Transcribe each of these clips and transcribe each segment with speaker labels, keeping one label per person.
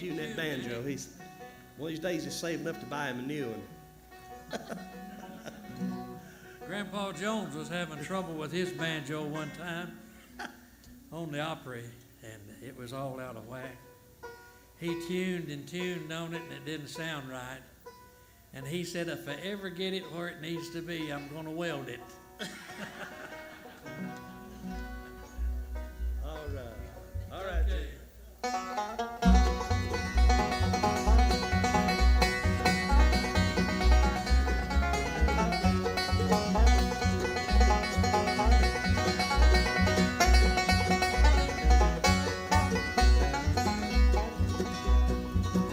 Speaker 1: tune that banjo. He's one of these days he's saved enough to buy him a new one.
Speaker 2: Grandpa Jones was having trouble with his banjo one time on the Opry, and it was all out of whack. He tuned and tuned on it, and it didn't sound right. And he said, if I ever get it where it needs to be, I'm going to weld it.
Speaker 1: All right. All right.
Speaker 2: Okay.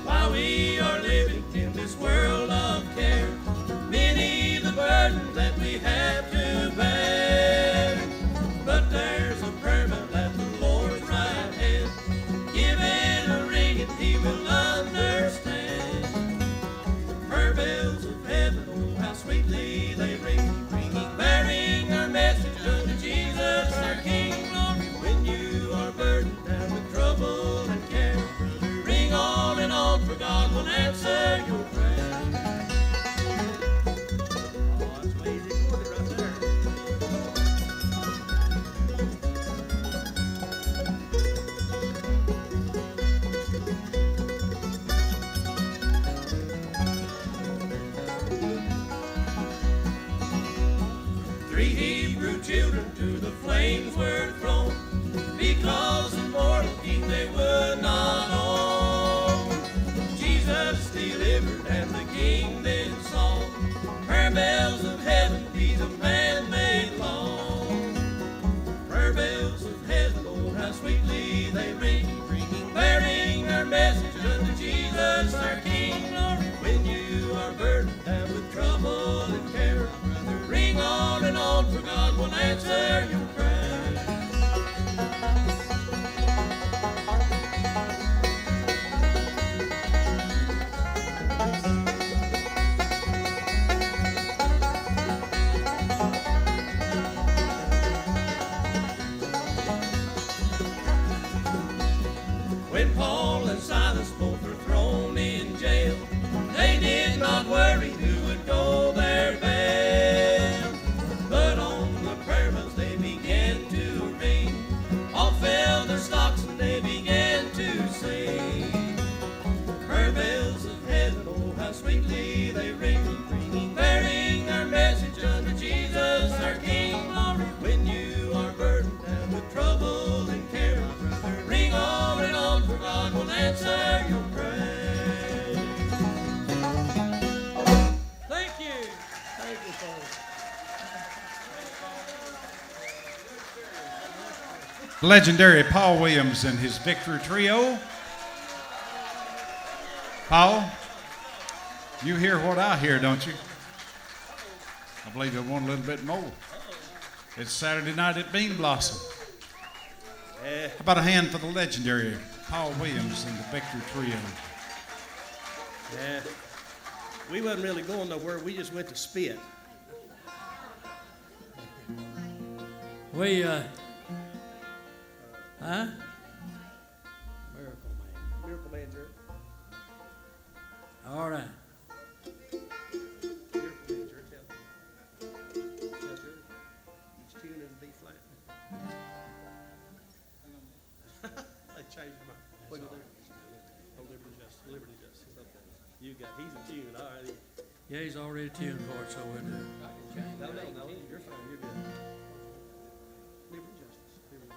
Speaker 3: While we are living in this world of care, many the burdens that we have to bear. But there's a permit at the Lord's right hand. Give it a ring and he will understand. Her bells of heaven, oh how sweetly they ring, ringing, bearing our message unto Jesus our King. Glory, when you are burdened down with trouble and care, ring on and on, for God will answer your prayer.
Speaker 1: Oh, that's way easy chord right there.
Speaker 3: 3 Hebrew children to the flames were thrown, because the mortal king they would not own. Jesus delivered and the king then saw her bells of heaven be the man made long. Her bells of heaven, oh how sweetly they ring, ringing, bearing our message unto Jesus our King. Glory, when you are burdened down with trouble and care, brother, ring on and on, for God will answer your prayer. When Paul and Silas both were thrown in jail, they did not worry who would go their bail. But on the prayer bells they began to ring, all fell their stocks and they began to sing. Her bells of heaven, oh how sweetly they ring, ringing, bearing our message unto Jesus our King. Glory, when you are burdened down with trouble and care, brother, ring on and on, for God will answer your prayer.
Speaker 2: Thank you.
Speaker 1: Thank you, Paul.
Speaker 4: Legendary Paul Williams and his Victory Trio. Paul, you hear what I hear, don't you? I believe I want a little bit more. It's Saturday night at Bean Blossom.
Speaker 1: Yeah.
Speaker 4: How about a hand for the legendary Paul Williams and the Victory Trio?
Speaker 1: Yeah. We wasn't really going nowhere. We just went to spit.
Speaker 2: We, Miracle
Speaker 1: Miracle Man Church.
Speaker 2: Man. All right.
Speaker 1: Miracle Man Church. Yeah. That's right. Each tune is B flat. I changed my. Look at there. Oh, Liberty Justice. Liberty Justice. Okay. You got. He's a tune. All right.
Speaker 2: Yeah, he's already tuned for it, so we'll do it.
Speaker 1: No. You're fine. You're good. Liberty Justice. Here we go.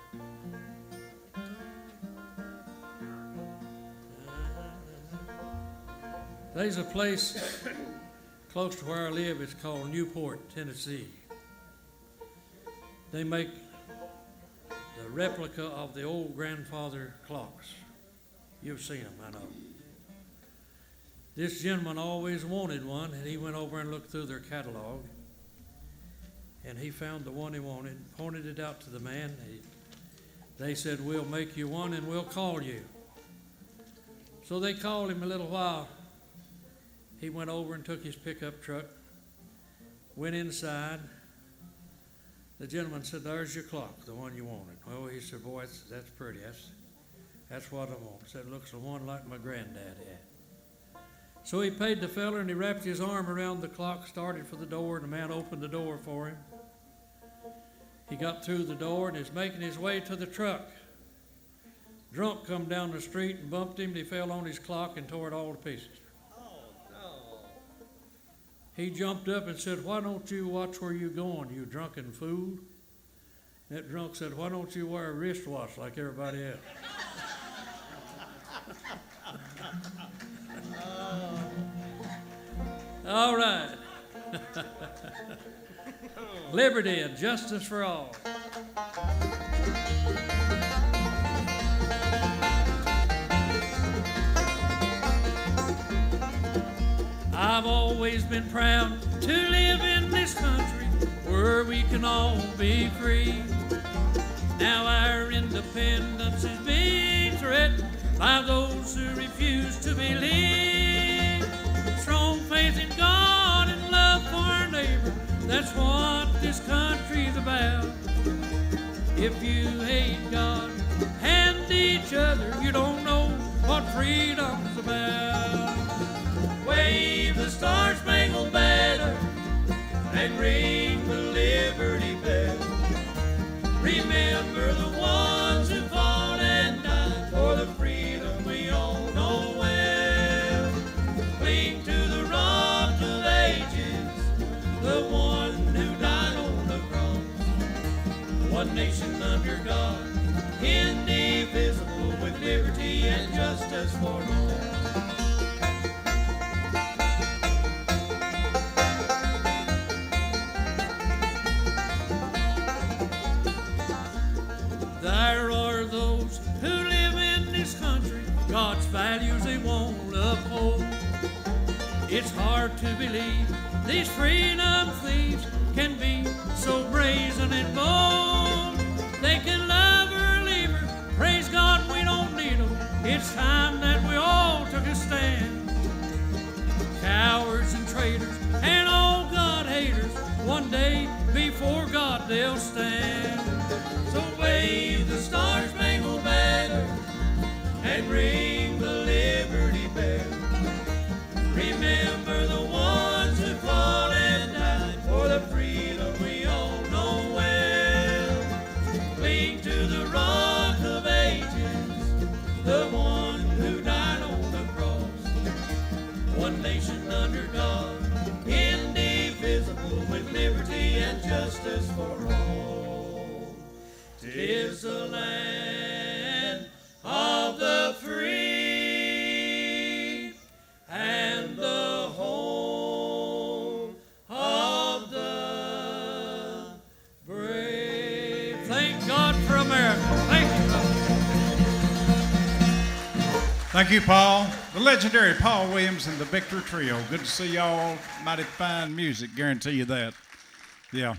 Speaker 2: There's a place close to where I live. It's called Newport, Tennessee. They make the replica of the old grandfather clocks. You've seen them, I know. This gentleman always wanted one, and he went over and looked through their catalog, and he found the one he wanted, pointed it out to the man. They said, we'll make you one and we'll call you. So they called him a little while. He went over and took his pickup truck, went inside. The gentleman said, there's your clock, the one you wanted. Oh, he said, boy, that's pretty. That's what I want. Said, looks one like my granddad had. So he paid the feller, and he wrapped his arm around the clock, started for the door, and the man opened the door for him. He got through the door and is making his way to the truck. Drunk come down the street and bumped him, and he fell on his clock and tore it all to pieces.
Speaker 1: Oh, no.
Speaker 2: He jumped up and said, why don't you watch where you're going, you drunken fool? That drunk said, why don't you wear a wristwatch like everybody else? All right. Liberty and justice for all. I've always been proud to live in this country where we can all be free. Now our independence is being threatened by those who refuse to believe. Strong faith in God and love for our neighbor, that's what this country's about. If you hate God and each other, you don't know what freedom's about. Wave the Star-Spangled Banner and ring the Liberty Bell. Remember the ones who fought and died for the freedom we all know well. Cling to the Rock of Ages, the one who died on the cross. One nation under God, indivisible, with liberty and justice for all. There are those who live in this country, God's values they won't uphold. It's hard to believe these freedom thieves can be so brazen and bold. They can love her, leave her, praise God we don't need them. It's time that we all took a stand. Cowards and traitors and all God haters, one day before God they'll stand. So wave the Star-Spangled Banner and ring the Liberty Bell. Remember the ones who fought and died for the freedom we all know well. Cling to the Rock of Ages, the one who died on the cross. One nation under God, indivisible, with liberty and justice for all. 'Tis the land of the free and the home of the brave. Thank God for America. Thank you.
Speaker 4: Thank you, Paul. The legendary Paul Williams and the Victor Trio. Good to see y'all. Mighty fine music, guarantee you that. Yeah.